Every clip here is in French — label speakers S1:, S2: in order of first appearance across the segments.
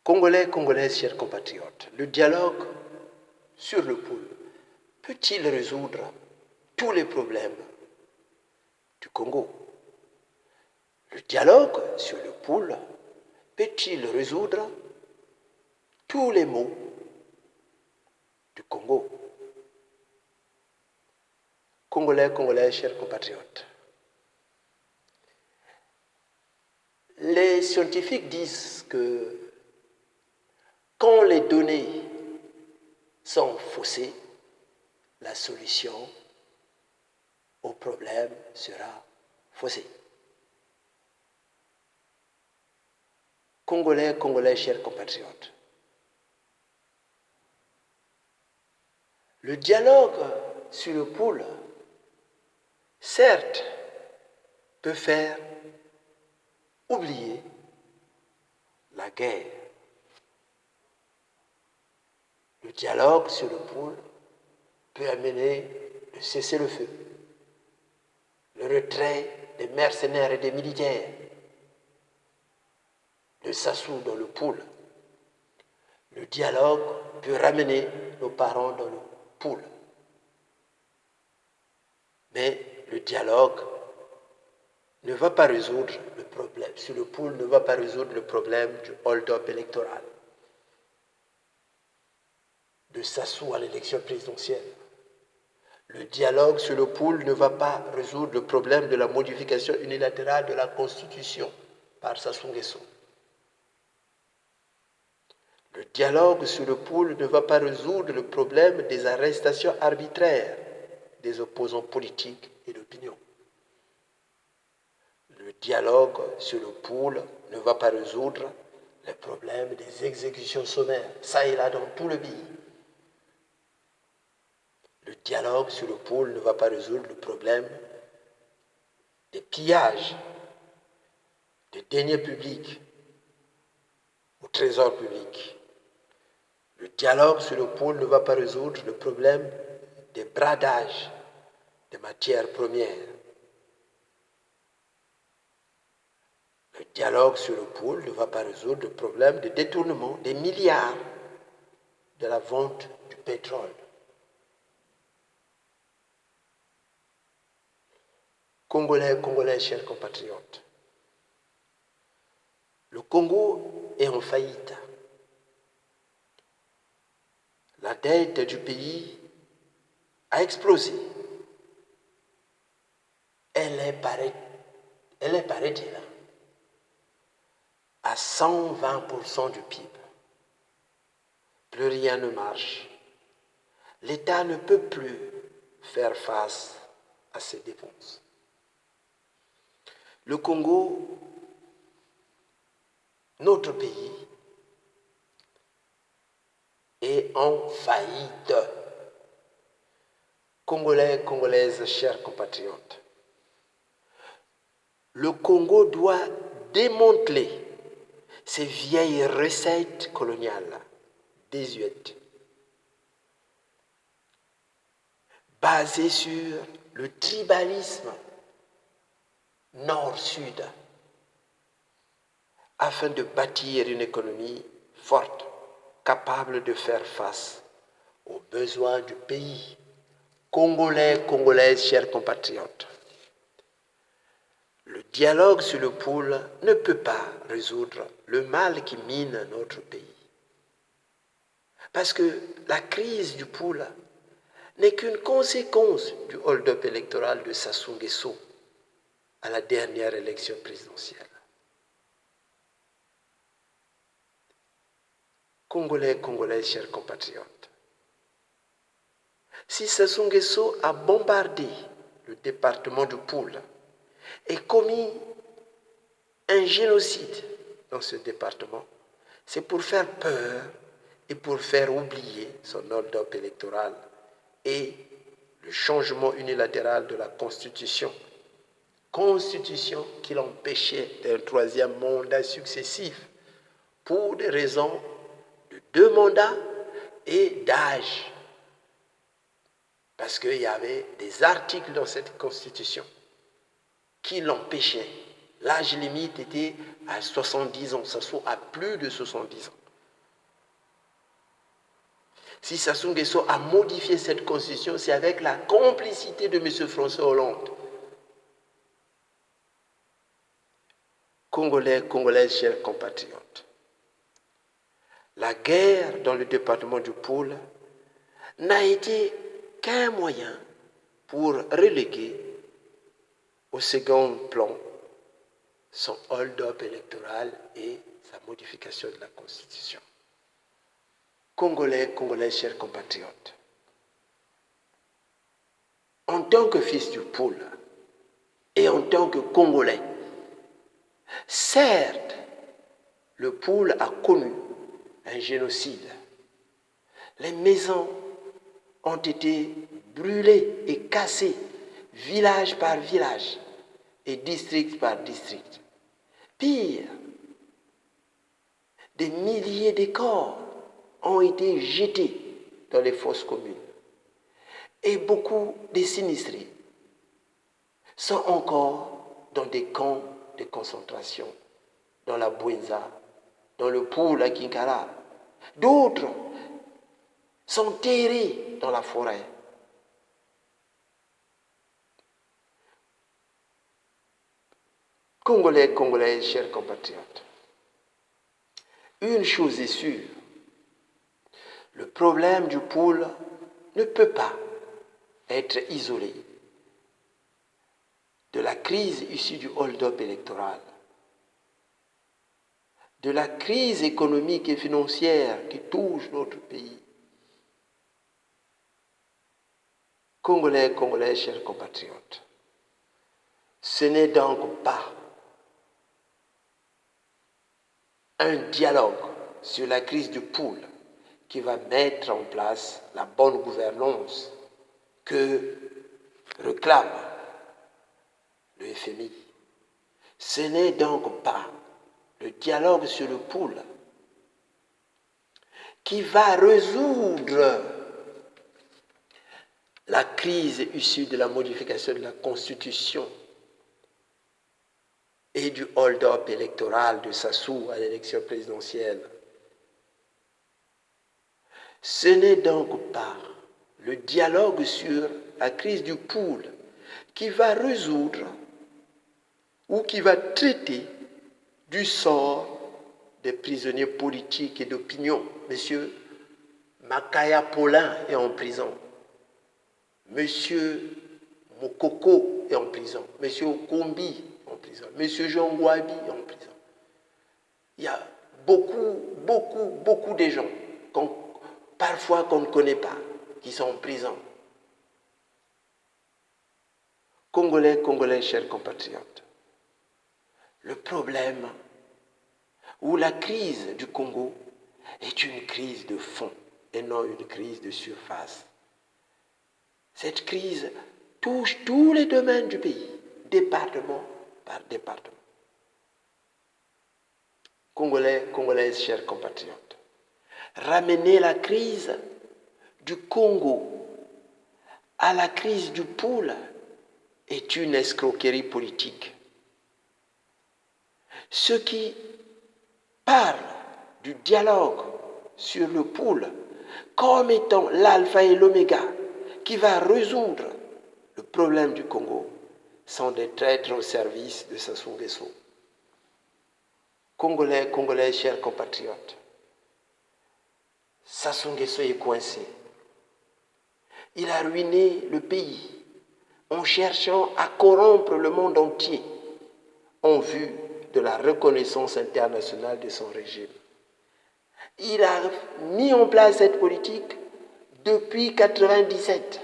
S1: Congolais, Congolaises, chers compatriotes, le dialogue sur le poule peut-il résoudre tous les problèmes du Congo? Le dialogue sur le poule peut-il résoudre tous les maux du Congo? Congolais, Congolaises, chers compatriotes, les scientifiques disent que quand les données sont faussées, la solution au problème sera faussée. Congolais, Congolais, chers compatriotes, le dialogue sur le poule, certes, peut faire oublier la guerre. Le dialogue sur le poule peut amener le cessez-le-feu, le retrait des mercenaires et des militaires de Sassou dans le poule. Le dialogue peut ramener nos parents dans le poule. Mais le dialogue ne va pas résoudre le problème. Sur le poule ne va pas résoudre le problème du hold-up électoral, de Sassou à l'élection présidentielle. Le dialogue sur le poule ne va pas résoudre le problème de la modification unilatérale de la Constitution par Sassou Nguesso. Le dialogue sur le poule ne va pas résoudre le problème des arrestations arbitraires des opposants politiques et d'opinion. Le dialogue sur le poule ne va pas résoudre les problèmes des exécutions sommaires, ça et là dans tout le pays. Le dialogue sur le poule ne va pas résoudre le problème des pillages des deniers publics au trésor public. Le dialogue sur le poule ne va pas résoudre le problème des bradages des matières premières. Le dialogue sur le poule ne va pas résoudre le problème de détournement des milliards de la vente du pétrole. Congolais, Congolais, chers compatriotes, le Congo est en faillite. La dette du pays a explosé. Elle est, paraît-il, à 120% du PIB. Plus rien ne marche. L'État ne peut plus faire face à ses dépenses. Le Congo, notre pays, est en faillite. Congolais, Congolaises, chers compatriotes, le Congo doit démanteler ces vieilles recettes coloniales désuètes, basées sur le tribalisme nord-sud, afin de bâtir une économie forte, capable de faire face aux besoins du pays. Congolais, Congolaises, chers compatriotes, le dialogue sur le poule ne peut pas résoudre le mal qui mine notre pays. Parce que la crise du poule n'est qu'une conséquence du hold-up électoral de Sassou Nguesso à la dernière élection présidentielle. Congolais, Congolaises, chers compatriotes, si Sassou Nguesso a bombardé le département du Poule et commis un génocide dans ce département, c'est pour faire peur et pour faire oublier son hold-up électoral et le changement unilatéral de la Constitution qui l'empêchait d'un troisième mandat successif pour des raisons de 2 mandats et d'âge. Parce qu'il y avait des articles dans cette Constitution qui l'empêchaient. L'âge limite était à 70 ans, ça soit à plus de 70 ans. Si Sassou Nguesso a modifié cette constitution, c'est avec la complicité de M. François Hollande. Congolais, Congolaises, chers compatriotes, la guerre dans le département du Pôle n'a été qu'un moyen pour reléguer au second plan son hold-up électoral et sa modification de la Constitution. Congolais, Congolaises, chers compatriotes, en tant que fils du Pôle et en tant que Congolais, certes, le Pôle a connu un génocide. Les maisons ont été brûlées et cassées, village par village et district par district. Pire, des milliers de corps ont été jetés dans les fosses communes. Et beaucoup de sinistrés sont encore dans des camps de concentration, dans la Bouenza, dans le Pôle à Kinkala. D'autres sont terrés dans la forêt. Congolais, Congolaises, chers compatriotes, une chose est sûre, le problème du Pôle ne peut pas être isolé de la crise issue du hold-up électoral, de la crise économique et financière qui touche notre pays. Congolais, Congolaises, chers compatriotes, ce n'est donc pas un dialogue sur la crise du Pôle qui va mettre en place la bonne gouvernance que réclame le FMI. Ce n'est donc pas le dialogue sur le Pôle qui va résoudre la crise issue de la modification de la Constitution et du hold-up électoral de Sassou à l'élection présidentielle. Ce n'est donc pas le dialogue sur la crise du Pôle qui va résoudre ou qui va traiter du sort des prisonniers politiques et d'opinion. Monsieur Makaya Paulin est en prison. Monsieur Mokoko est en prison. Monsieur Okombi est en prison. Monsieur Jean Gouabi est en prison. Il y a beaucoup de gens parfois qu'on ne connaît pas, qui sont en prison. Congolais, Congolais, chers compatriotes, le problème ou la crise du Congo est une crise de fond et non une crise de surface. Cette crise touche tous les domaines du pays, département par département. Congolais, Congolaises, chers compatriotes, ramener la crise du Congo à la crise du Pôle est une escroquerie politique. Ceux qui parlent du dialogue sur le Pôle comme étant l'alpha et l'oméga qui va résoudre le problème du Congo sont des traîtres au service de Sassou Nguesso. Congolais, Congolais, chers compatriotes, Sassou Nguesso est coincé. Il a ruiné le pays en cherchant à corrompre le monde entier en vue de la reconnaissance internationale de son régime. Il a mis en place cette politique depuis 1997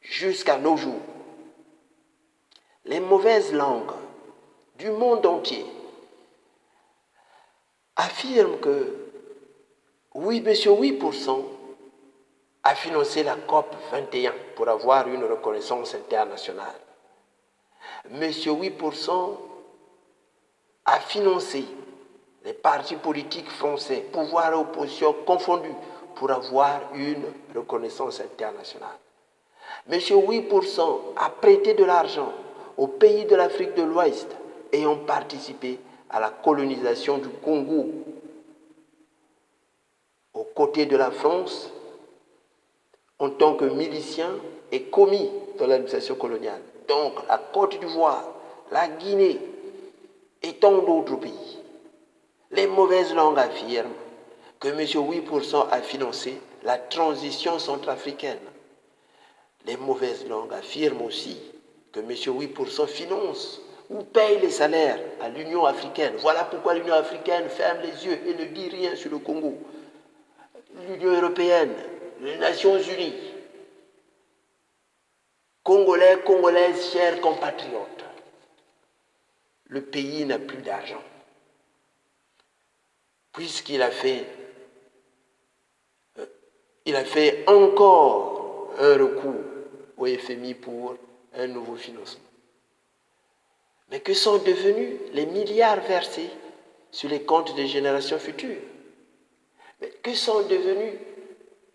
S1: jusqu'à nos jours. Les mauvaises langues du monde entier affirment que oui, monsieur 8% a financé la COP 21 pour avoir une reconnaissance internationale. Monsieur 8% a financé les partis politiques français, pouvoir et opposition confondus, pour avoir une reconnaissance internationale. Monsieur 8% a prêté de l'argent aux pays de l'Afrique de l'Ouest ayant participé à la colonisation du Congo, au côtés de la France, en tant que milicien et commis dans l'administration coloniale. Donc la Côte d'Ivoire, la Guinée et tant d'autres pays. Les mauvaises langues affirment que M. 8% a financé la transition centrafricaine. Les mauvaises langues affirment aussi que M. 8% finance ou paye les salaires à l'Union africaine. Voilà pourquoi l'Union africaine ferme les yeux et ne dit rien sur le Congo. L'Union européenne, les Nations unies, Congolais, Congolaises, chers compatriotes, le pays n'a plus d'argent. Puisqu'il a fait encore un recours au FMI pour un nouveau financement. Mais que sont devenus les milliards versés sur les comptes des générations futures? Mais que sont devenus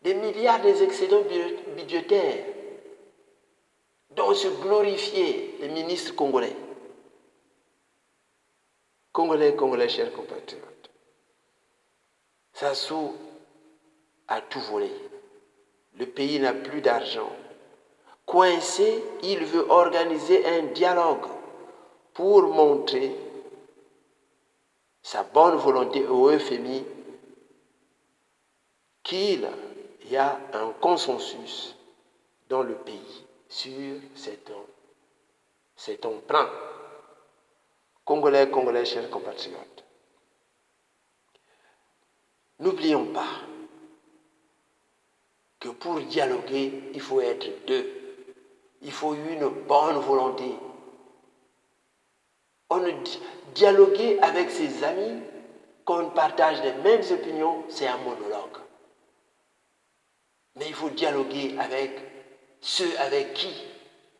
S1: les milliards des excédents budgétaires dont se glorifiaient les ministres congolais? Congolais, chers compatriotes, Sassou a tout volé. Le pays n'a plus d'argent. Coincé, il veut organiser un dialogue pour montrer sa bonne volonté au FMI qu'il y a un consensus dans le pays sur cet emprunt. Congolais, chers compatriotes, n'oublions pas que pour dialoguer, il faut être deux. Il faut une bonne volonté. On ne dialoguer avec ses amis, qu'on partage les mêmes opinions, c'est un monologue. Mais il faut dialoguer avec ceux avec qui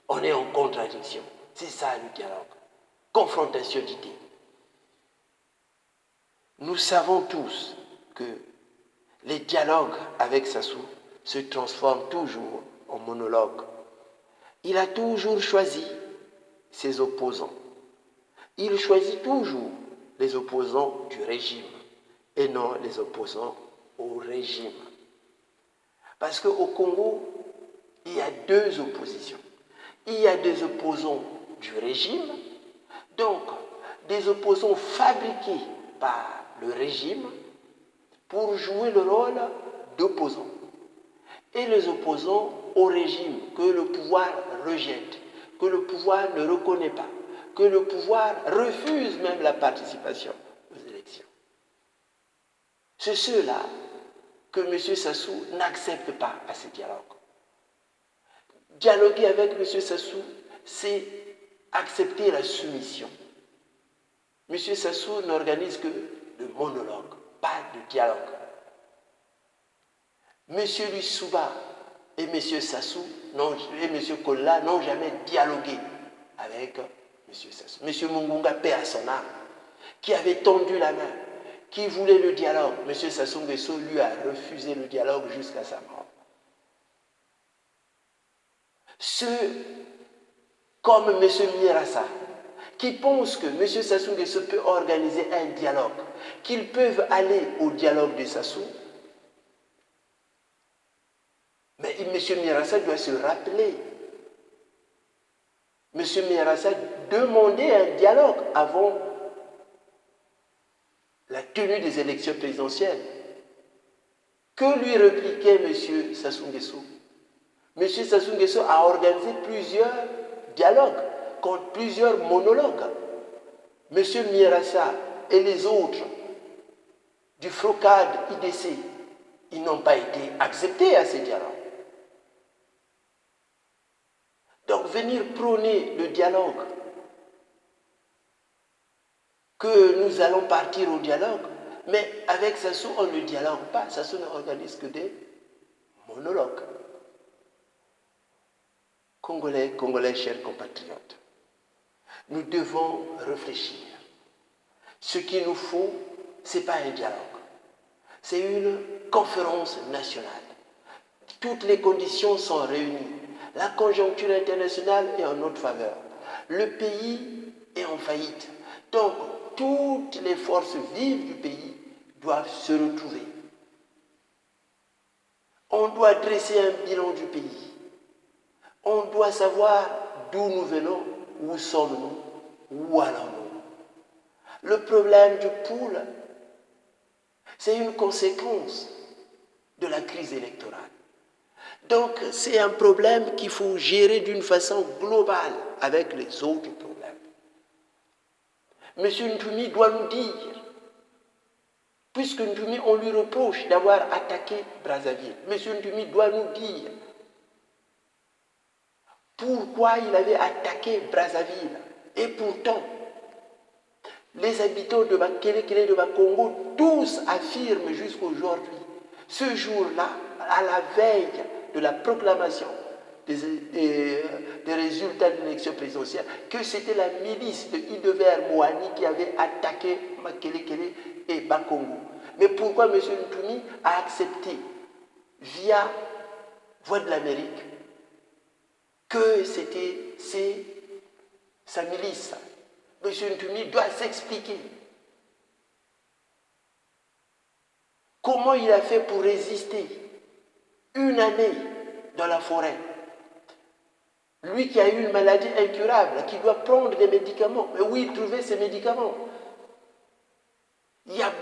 S1: on est en contradiction. C'est ça le dialogue. Confrontation d'idées. Nous savons tous que les dialogues avec Sassou se transforment toujours en monologue. Il a toujours choisi ses opposants. Il choisit toujours les opposants du régime et non les opposants au régime. Parce qu'au Congo, il y a deux oppositions. Il y a des opposants du régime, donc des opposants fabriqués par le régime pour jouer le rôle d'opposants. Et les opposants au régime que le pouvoir rejette, que le pouvoir ne reconnaît pas, que le pouvoir refuse même la participation aux élections. C'est ceux-là que M. Sassou n'accepte pas à ce dialogue. Dialoguer avec M. Sassou, c'est accepter la soumission. M. Sassou n'organise que le monologue, pas de dialogue. M. Lissouba et M. Sassou et M. Kolla n'ont jamais dialogué avec M. Sassou. M. Mungunga, paix à son âme, qui avait tendu la main, qui voulait le dialogue. M. Sassou Nguesso lui a refusé le dialogue jusqu'à sa mort. Ceux comme M. Mirassa, qui pensent que M. Sassou Nguesso peut organiser un dialogue, qu'ils peuvent aller au dialogue de Sassou, mais M. Mirassa doit se rappeler. M. Mirassa demandait un dialogue avant la tenue des élections présidentielles. Que lui répliquait M. Sassou Nguesso? M. Sassou Nguesso a organisé plusieurs dialogues, contre plusieurs monologues. M. Mirassa et les autres du FROCAD IDC, ils n'ont pas été acceptés à ces dialogues. Donc venir prôner le dialogue, que nous allons partir au dialogue, mais avec Sassou, on ne dialogue pas. Sassou n'organise que des monologues. Congolais, chers compatriotes, nous devons réfléchir. Ce qu'il nous faut, ce n'est pas un dialogue. C'est une conférence nationale. Toutes les conditions sont réunies. La conjoncture internationale est en notre faveur. Le pays est en faillite. Donc, toutes les forces vives du pays doivent se retrouver
S2: On doit dresser un bilan du pays. On doit savoir d'où nous venons, où sommes-nous, où allons-nous. Le problème du pool, c'est une conséquence de la crise électorale. Donc, c'est un problème qu'il faut gérer d'une façon globale avec les autres problèmes. M. Ntoumi doit nous dire, puisque Ntoumi, on lui reproche d'avoir attaqué Brazzaville, M. Ntoumi doit nous dire pourquoi il avait attaqué Brazzaville. Et pourtant, les habitants de Bakele, de Bakongo, tous affirment jusqu'aujourd'hui, ce jour-là, à la veille de la proclamation des résultats de l'élection présidentielle, que c'était la milice de Hildebert Moani qui avait attaqué Bakele et Bakongo. Mais pourquoi M. Ntoumi a accepté, via Voix de l'Amérique, que c'était sa milice? M. Ntoumi doit s'expliquer. Comment il a fait pour résister une année dans la forêt? Lui qui a eu une maladie incurable, qui doit prendre des médicaments. Mais où il trouvait ces médicaments? Il y a